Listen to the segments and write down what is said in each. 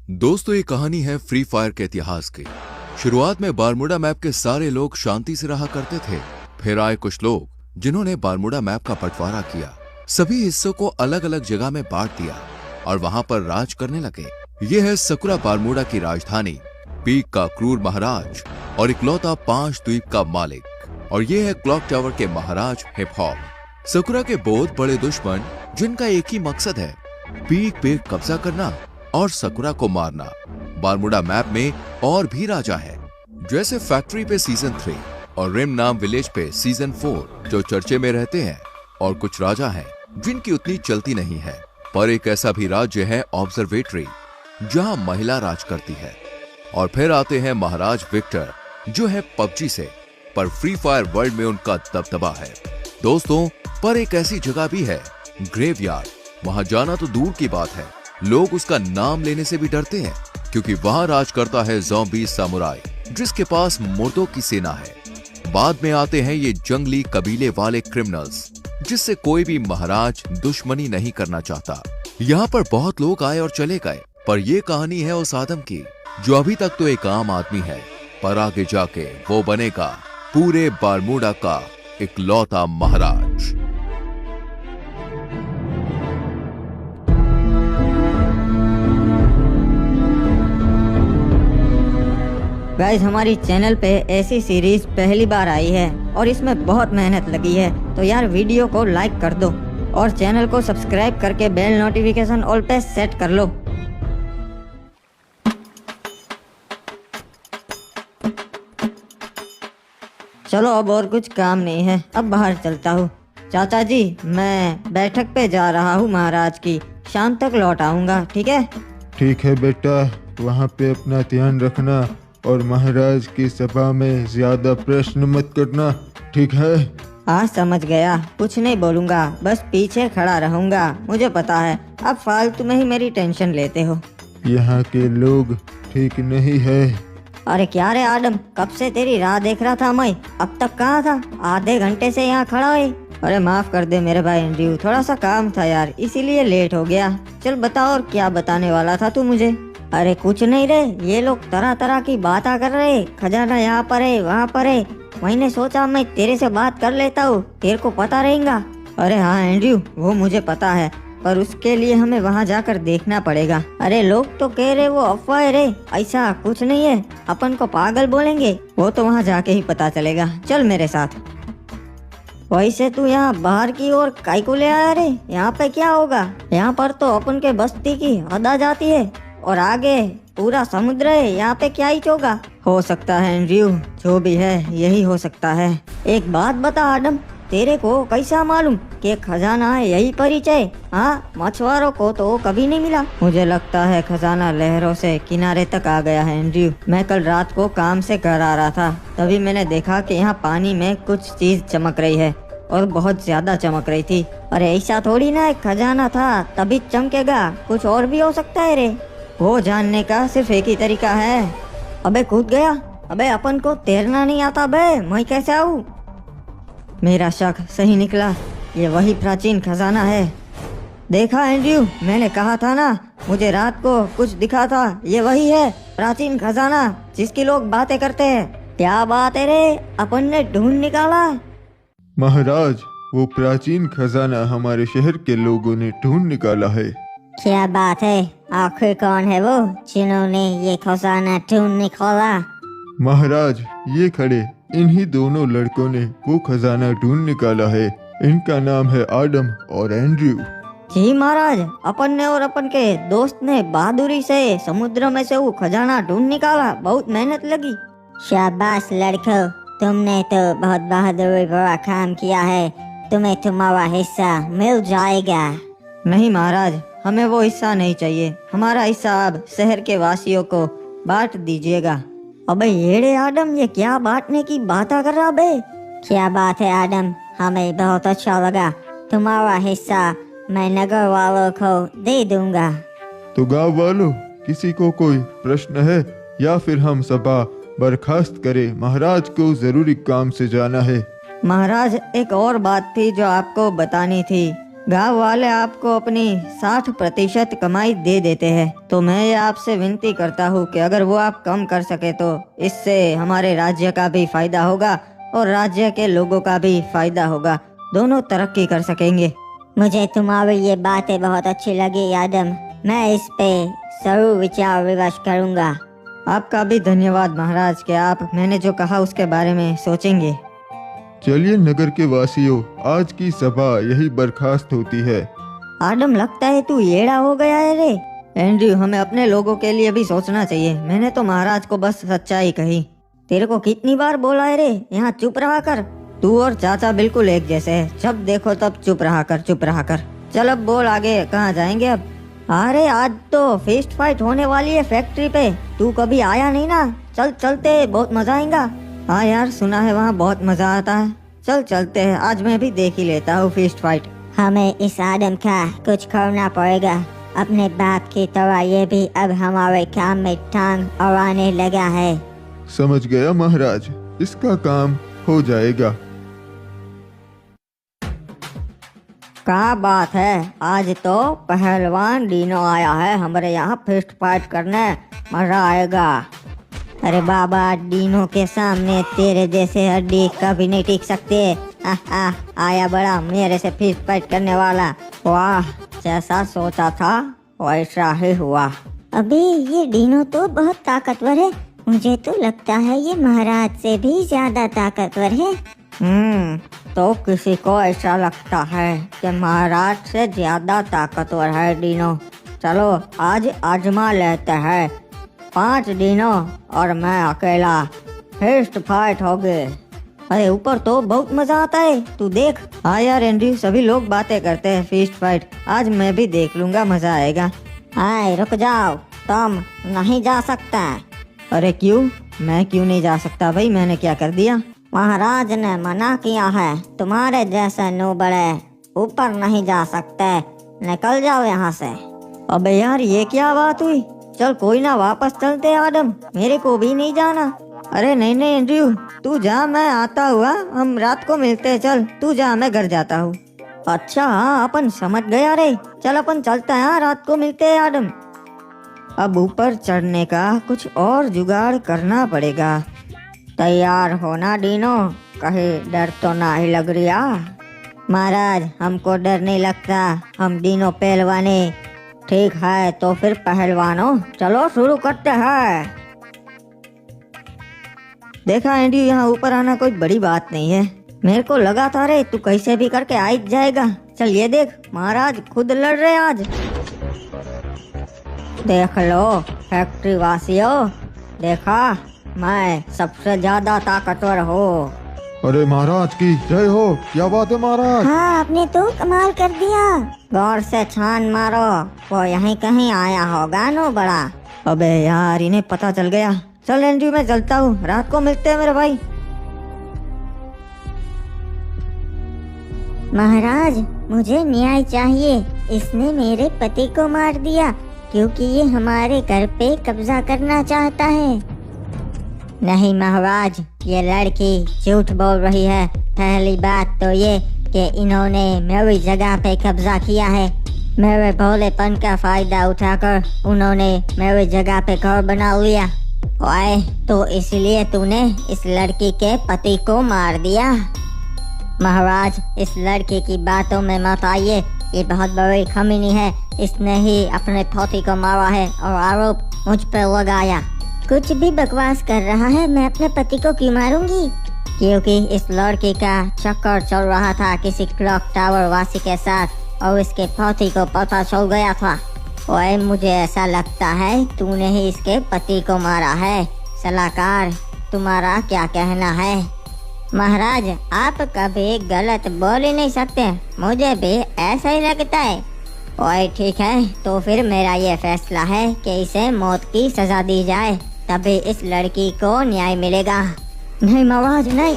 दोस्तों, ये कहानी है फ्री फायर के इतिहास की। शुरुआत में बारमूडा मैप के सारे लोग शांति से रहा करते थे। फिर आए कुछ लोग जिन्होंने बारमूडा मैप का बंटवारा किया, सभी हिस्सों को अलग अलग जगह में बांट दिया और वहां पर राज करने लगे। ये है सकुरा, बारमूडा की राजधानी, पीक का क्रूर महाराज और इकलौता 5 द्वीप का मालिक। और ये है क्लॉक टावर के महाराज हिप हॉप। सकुरा के बहुत बड़े दुश्मन जिनका एक ही मकसद है, पीक पे कब्जा करना और सकुरा को मारना। बारमूडा मैप में और भी राजा है, जैसे फैक्ट्री पे सीजन 3 और रिम नाम विलेज पे सीजन 4 जो चर्चे में रहते हैं। और कुछ राजा हैं जिनकी उतनी चलती नहीं है। पर एक ऐसा भी राज्य है ऑब्जर्वेटरी, जहां महिला राज करती है। और फिर आते हैं महाराज विक्टर, जो है पबजी से, पर फ्री फायर वर्ल्ड में उनका दबदबा है। दोस्तों, पर एक ऐसी जगह भी है, ग्रेवयार्ड। वहां जाना तो दूर की बात है, लोग उसका नाम लेने से भी डरते हैं, क्योंकि वहां राज करता है ज़ॉम्बी सामुराई, जिसके पास मुर्दों की सेना है। बाद में आते हैं ये जंगली कबीले वाले क्रिमिनल्स, जिससे कोई भी महाराज दुश्मनी नहीं करना चाहता। यहाँ पर बहुत लोग आए और चले गए, पर ये कहानी है उस आदम की जो अभी तक तो एक आम आदमी है, पर आगे जाके वो बनेगा पूरे बारमूडा का इकलौता महाराज। गाइस, हमारी चैनल पे ऐसी सीरीज पहली बार आई है और इसमें बहुत मेहनत लगी है, तो यार वीडियो को लाइक कर दो और चैनल को सब्सक्राइब करके बेल नोटिफिकेशन ऑल पे सेट कर लो। चलो, अब और कुछ काम नहीं है, अब बाहर चलता हूँ। चाचा जी, मैं बैठक पे जा रहा हूँ महाराज की, शाम तक लौट आऊंगा, ठीक है? ठीक है बेटा, वहाँ पे अपना ध्यान रखना और महाराज की सभा में ज्यादा प्रश्न मत करना, ठीक है? हाँ, समझ गया, कुछ नहीं बोलूंगा, बस पीछे खड़ा रहूंगा। मुझे पता है अब फालतू में ही मेरी टेंशन लेते हो। यहाँ के लोग ठीक नहीं है। अरे क्या रे आदम, कब से तेरी राह देख रहा था मैं, अब तक कहाँ था? आधे घंटे से यहाँ खड़ा है। अरे माफ कर दे मेरे भाई एंड्रयू, थोड़ा सा काम था यार, इसीलिए लेट हो गया। चल बताओ, और क्या बताने वाला था तू मुझे? अरे कुछ नहीं रे, ये लोग तरह तरह की बातें कर रहे, खजाना यहाँ पर है वहाँ पर है। मैंने सोचा मैं तेरे से बात कर लेता हूँ, तेरे को पता रहेगा। अरे हाँ एंड्रयू, वो मुझे पता है, पर उसके लिए हमें वहाँ जाकर देखना पड़ेगा। अरे लोग तो कह रहे वो अफवाह है रे, ऐसा कुछ नहीं है, अपन को पागल बोलेंगे, वो तो वहाँ जाके ही पता चलेगा। चल मेरे साथ। वैसे तू यहाँ बाहर की ओर काहे को ले आया रे? यहाँ पे क्या होगा? यहाँ पर तो अपन के बस्ती की हद आ जाती है और आगे पूरा समुद्र है, यहाँ पे क्या ही होगा? हो सकता है एंड्रयू, जो भी है यही हो सकता है। एक बात बता आदम, तेरे को कैसा मालूम कि खजाना है यही परिचय? हाँ, मछुआरों को तो कभी नहीं मिला। मुझे लगता है खजाना लहरों से किनारे तक आ गया है एंड्रयू। मैं कल रात को काम से घर आ रहा था, तभी मैंने देखा कि यहाँ पानी में कुछ चीज चमक रही है और बहुत ज्यादा चमक रही थी। अरे ऐसा थोड़ी ना एक खजाना था तभी चमकेगा, कुछ और भी हो सकता है रे। वो जानने का सिर्फ एक ही तरीका है। अबे कूद गया। अबे अपन को तैरना नहीं आता बे, मैं कैसे आऊँ? मेरा शक सही निकला, ये वही प्राचीन खजाना है। देखा एंड्रयू, मैंने कहा था ना, मुझे रात को कुछ दिखा था, ये वही है प्राचीन खजाना जिसकी लोग बातें करते हैं। क्या बात है रे, अपन ने ढूंढ निकाला। महाराज, वो प्राचीन खजाना हमारे शहर के लोगों ने ढूंढ निकाला है। क्या बात है? आखिर कौन है वो जिन्होंने ये खजाना ढूंढ निकाला? महाराज, ये खड़े इन्हीं दोनों लड़कों ने वो खजाना ढूंढ निकाला है। इनका नाम है आदम और एंड्रयू। जी महाराज, अपन ने और अपन के दोस्त ने बहादुरी से समुद्र में से वो खजाना ढूंढ निकाला, बहुत मेहनत लगी। शाबाश लड़कों, तुमने तो बहुत बहादुरी भरा काम किया है, तुम्हें तुम्हारा हिस्सा मिल जाएगा। नहीं महाराज, हमें वो हिस्सा नहीं चाहिए, हमारा हिस्सा अब शहर के वासियों को बांट दीजिएगा। अबे येड़े आदम, ये क्या बांटने की बात कर रहा बे? क्या बात है आदम, हमें बहुत अच्छा लगा, तुम्हारा हिस्सा मैं नगर वालों को दे दूंगा। तो गांव वालों, किसी को कोई प्रश्न है या फिर हम सभा बर्खास्त करें? महाराज को जरूरी काम से जाना है। महाराज, एक और बात थी जो आपको बतानी थी। गांव वाले आपको अपनी 60% कमाई दे देते हैं, तो मैं ये आपसे विनती करता हूँ कि अगर वो आप कम कर सके तो इससे हमारे राज्य का भी फायदा होगा और राज्य के लोगों का भी फायदा होगा, दोनों तरक्की कर सकेंगे। मुझे तुम्हारी ये बातें बहुत अच्छी लगी आदम। मैं इस पे जरूर विचार विमर्श करूँगा। आपका भी धन्यवाद महाराज कि आप मैंने जो कहा उसके बारे में सोचेंगे। चलिए नगर के वासियों, आज की सभा यही बर्खास्त होती है। आदम, लगता है तू येड़ा हो गया है रे। एंड्रयू, हमें अपने लोगों के लिए भी सोचना चाहिए। मैंने तो महाराज को बस सच्चाई कही। तेरे को कितनी बार बोला है रे, यहाँ चुप रहा कर। तू और चाचा बिल्कुल एक जैसे है, जब देखो तब चुप रहा कर, चुप रहा कर। चल अब बोल आगे, कहाँ जाएंगे अब? अरे आज तो फिस्ट फाइट होने वाली है फैक्ट्री पे, तू कभी आया नहीं ना। चल चलते, बहुत मजा आएगा। हाँ यार, सुना है वहाँ बहुत मजा आता है। चल चलते हैं, आज मैं भी देख ही लेता हूँ फिस्ट फाइट। हमें इस आदम का कुछ करना पड़ेगा। अपने बाप की तरह ये भी अब हमारे काम में टांग अड़ाने लगा है। समझ गया महाराज, इसका काम हो जाएगा। क्या बात है, आज तो पहलवान डीनो आया है हमारे यहाँ फिस्ट फाइट करने, मजा आएगा। अरे बाबा, डीनो के सामने तेरे जैसे हड्डी कभी नहीं टिक सकते। आया बड़ा मेरे से फिस्ट फाइट करने वाला। वाह, जैसा सोचा था वैसा ही हुआ। अभी ये डीनो तो बहुत ताकतवर है। मुझे तो लगता है ये महाराज से भी ज्यादा ताकतवर है। तो किसी को ऐसा लगता है कि महाराज से ज्यादा ताकतवर है डीनो। चलो आज आजमा लेते हैं। 5 डीनो और मैं अकेला, फिस्ट फाइट हो गए। अरे ऊपर तो बहुत मजा आता है, तू देख। हाँ यार एंड्रयू, सभी लोग बातें करते हैं फिस्ट फाइट, आज मैं भी देख लूंगा, मजा आएगा। हाय रुक जाओ, तुम नहीं जा सकता। अरे क्यों? मैं क्यों नहीं जा सकता भाई, मैंने क्या कर दिया? महाराज ने मना किया है, तुम्हारे जैसे नूबड़े ऊपर नहीं जा सकते। निकल जाओ यहाँ से। अबे यार, ये क्या बात हुई? चल कोई ना, वापस चलते आदम, मेरे को भी नहीं जाना। अरे नहीं नहीं एंड्रयू, तू जा, मैं आता हुआ, हम रात को मिलते हैं। चल तू जा, मैं घर जाता हूँ। अच्छा हाँ, अपन समझ गया रे। चल अपन चलते हैं, रात को मिलते हैं आदम। अब ऊपर चढ़ने का कुछ और जुगाड़ करना पड़ेगा। तैयार होना डीनो, कहीं डर तो ना ही लग रहा? महाराज, हमको डर नहीं लगता, हम डीनो पहलवाने। ठीक है तो फिर पहलवानों, चलो शुरू करते हैं। देखा एंड्रयू, यहाँ ऊपर आना कोई बड़ी बात नहीं है। मेरे को लगा था रे तू कैसे भी करके आ ही जाएगा। चल ये देख, महाराज खुद लड़ रहे आज। देख लो फैक्ट्री वासियों, देखा मैं सबसे ज्यादा ताकतवर हूँ। अरे महाराज की जय हो, क्या बात है महाराज। हाँ, आपने तो कमाल कर दिया। गौर से छान मारो, वो यहीं कहीं आया होगा नो बड़ा। अबे यार, इन्हें पता चल गया। चल एंड्रयू, मैं चलता हूँ, रात को मिलते हैं मेरे भाई। महाराज, मुझे न्याय चाहिए। इसने मेरे पति को मार दिया क्योंकि ये हमारे घर पे कब्जा करना चाहता है। नहीं महाराज, ये लड़की झूठ बोल रही है। पहली बात तो ये कि इन्होंने मेरी जगह पे कब्जा किया है। मेरे भोलेपन का फायदा उठाकर उन्होंने मेरी जगह पे घर बना लिया। ओए, तो इसलिए तूने इस लड़की के पति को मार दिया? महाराज, इस लड़के की बातों में मत आइए, ये बहुत बड़ी खमीनी है। इसने ही अपने पति को मारा है और आरोप मुझ पर लगाया। कुछ भी बकवास कर रहा है, मैं अपने पति को क्यों मारूंगी? क्योंकि इस लड़के का चक्कर चल रहा था किसी क्लॉक टावर वासी के साथ और इसके पति को पता चल गया था। ओए, मुझे ऐसा लगता है तूने ही इसके पति को मारा है। सलाहकार, तुम्हारा क्या कहना है? महाराज, आप कभी गलत बोल ही नहीं सकते, मुझे भी ऐसा ही लगता है। ओए ठीक है, तो फिर मेरा ये फैसला है कि इसे मौत की सजा दी जाए, तभी इस लड़की को न्याय मिलेगा। नहीं महाराज, नहीं।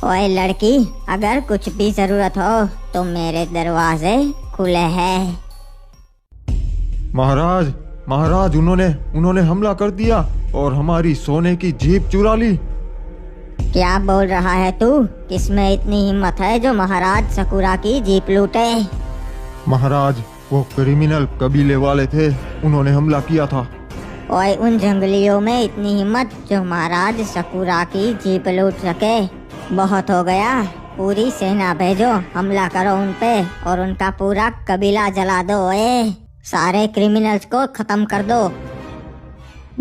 ओए लड़की, अगर कुछ भी जरूरत हो तो मेरे दरवाजे खुले हैं। महाराज, महाराज, उन्होंने हमला कर दिया और हमारी सोने की जीप चुरा ली। क्या बोल रहा है तू? किसमें इतनी हिम्मत है जो महाराज सकुरा की जीप लूटे? महाराज, वो क्रिमिनल कबीले वाले थे, उन्होंने हमला किया था। ओए, उन जंगलियों में इतनी हिम्मत जो महाराज सकुरा की जीप लूट सके? बहुत हो गया। पूरी सेना भेजो, हमला करो उन पे और उनका पूरा कबीला जला दो। ओए, सारे क्रिमिनल्स को खत्म कर दो।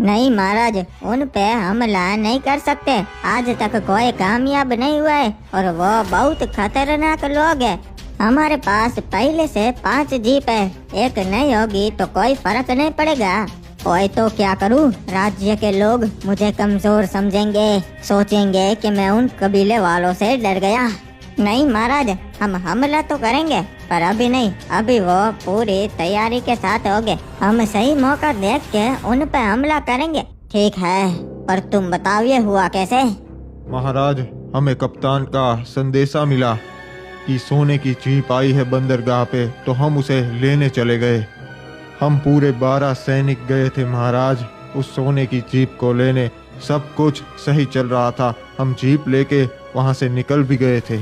नहीं महाराज, उन पे हमला नहीं कर सकते। आज तक कोई कामयाब नहीं हुआ है और वो बहुत खतरनाक लोग हैं। हमारे पास पहले से 5 जीप है, एक नहीं होगी तो कोई फर्क नहीं पड़ेगा। ओए, तो क्या करूं? राज्य के लोग मुझे कमजोर समझेंगे, सोचेंगे कि मैं उन कबीले वालों से डर गया। नहीं महाराज, हम हमला तो करेंगे पर अभी नहीं, अभी वो पूरी तैयारी के साथ होंगे। हम सही मौका देख के उन पे हमला करेंगे। ठीक है, पर तुम बताओ ये हुआ कैसे? महाराज, हमें कप्तान का संदेशा मिला कि सोने की जीप आई है बंदरगाह पे, तो हम उसे लेने चले गए। हम पूरे 12 सैनिक गए थे महाराज उस सोने की जीप को लेने। सब कुछ सही चल रहा था, हम जीप लेके वहां से निकल भी गए थे।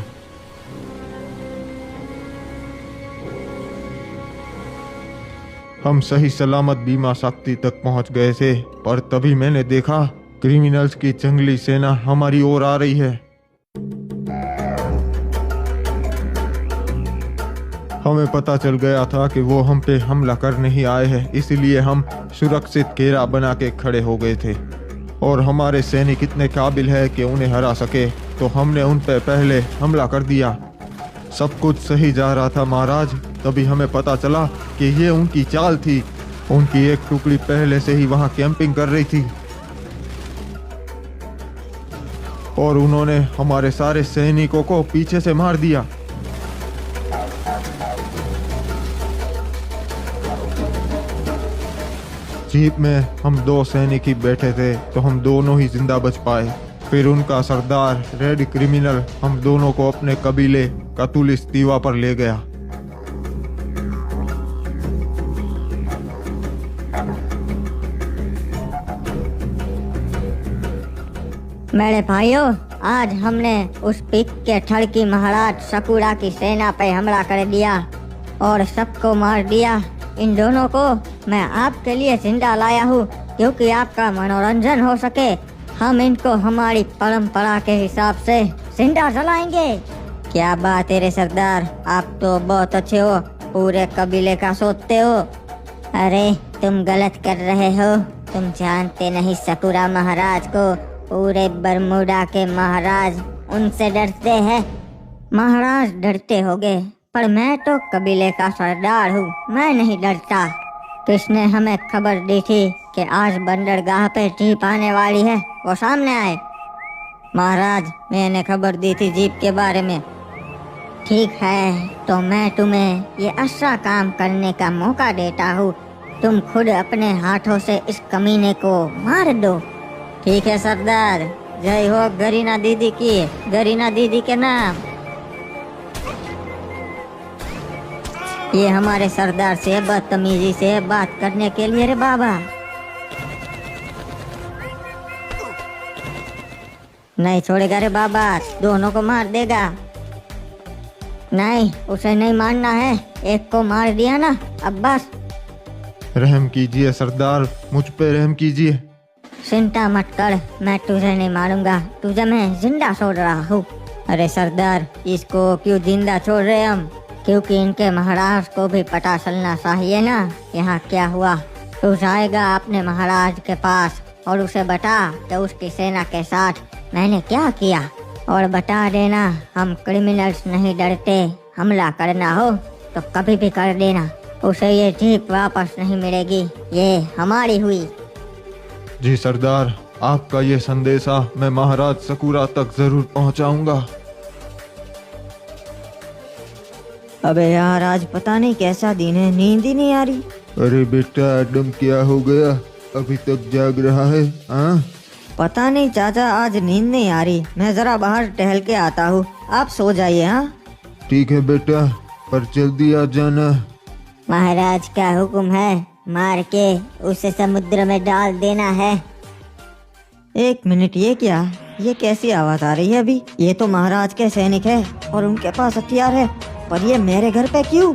हम सही सलामत बीमा शक्ति तक पहुंच गए थे, पर तभी मैंने देखा क्रिमिनल्स की जंगली सेना हमारी ओर आ रही है। हमें पता चल गया था कि वो हम पे हमला करने ही आए हैं, इसलिए हम सुरक्षित घेरा बना के खड़े हो गए थे। और हमारे सैनिक इतने काबिल है कि उन्हें हरा सके, तो हमने उन पे पहले हमला कर दिया। सब कुछ सही जा रहा था महाराज, तभी हमें पता चला कि ये उनकी चाल थी। उनकी एक टुकड़ी पहले से ही वहां कैंपिंग कर रही थी और उन्होंने हमारे सारे सैनिकों को पीछे से मार दिया। जीप में हम 2 सैनिक ही बैठे थे, तो हम दोनों ही जिंदा बच पाए। फिर उनका सरदार रेड क्रिमिनल हम दोनों को अपने कबीले कतुलिस दीवा पर ले गया। मेरे भाइयों, आज हमने उस पिक के ठड़की महाराज सकुरा की सेना पे हमला कर दिया और सबको मार दिया। इन दोनों को मैं आपके लिए जिंदा लाया हूँ क्योंकि आपका मनोरंजन हो सके। हम इनको हमारी परंपरा के हिसाब से जिंदा जलाएंगे। क्या बात है रे सरदार, आप तो बहुत अच्छे हो, पूरे कबीले का सोचते हो। अरे तुम गलत कर रहे हो, तुम जानते नहीं सकुरा महाराज को पूरे बरमूडा के महाराज उनसे डरते हैं। महाराज डरते होंगे, पर मैं तो कबीले का सरदार हूँ, मैं नहीं डरता। किसने हमें खबर दी थी कि आज बंदरगाह पे जीप आने वाली है? वो सामने आए। महाराज, मैंने खबर दी थी जीप के बारे में। ठीक है, तो मैं तुम्हें ये अच्छा काम करने का मौका देता हूँ। तुम खुद अपने हाथों से इस कमीने को मार दो। ठीक है सरदार, जय हो गरीना दीदी की, गरीना दीदी के नाम। ये हमारे सरदार से बदतमीजी से बात करने के लिए रे बाबा। नहीं छोड़ेगा रे बाबा, दोनों को मार देगा। नहीं, उसे नहीं मारना है, एक को मार दिया ना, अब बस। रहम कीजिए सरदार, मुझ पे रहम कीजिए। चिंता मत कर, मैं तुझे नहीं मारूंगा, तुझे मैं जिंदा छोड़ रहा हूँ। अरे सरदार, इसको क्यों जिंदा छोड़ रहे हम? क्योंकि इनके महाराज को भी पता चलना चाहिए ना यहाँ क्या हुआ। तू जाएगा अपने महाराज के पास और उसे बता कि उसकी सेना के साथ मैंने क्या किया, और बता देना हम क्रिमिनल्स नहीं डरते, हमला करना हो तो कभी भी कर देना, उसे ये जीप वापस नहीं मिलेगी, ये हमारी हुई। जी सरदार, आपका ये संदेशा मैं महाराज सकुरा तक जरूर पहुंचाऊंगा। अबे यार, आज पता नहीं कैसा दिन है, नींद ही नहीं आ रही। अरे बेटा आदम, क्या हो गया? अभी तक जाग रहा है? हाँ, पता नहीं चाचा, आज नींद नहीं आ रही। मैं जरा बाहर टहल के आता हूँ, आप सो जाइए। हाँ ठीक है बेटा, पर जल्दी आ जाना। महाराज का हुक्म है, मार के उसे समुद्र में डाल देना है। एक मिनट, ये क्या? ये कैसी आवाज आ रही है अभी? ये तो महाराज के सैनिक है और उनके पास हथियार है, पर ये मेरे घर पे क्यों?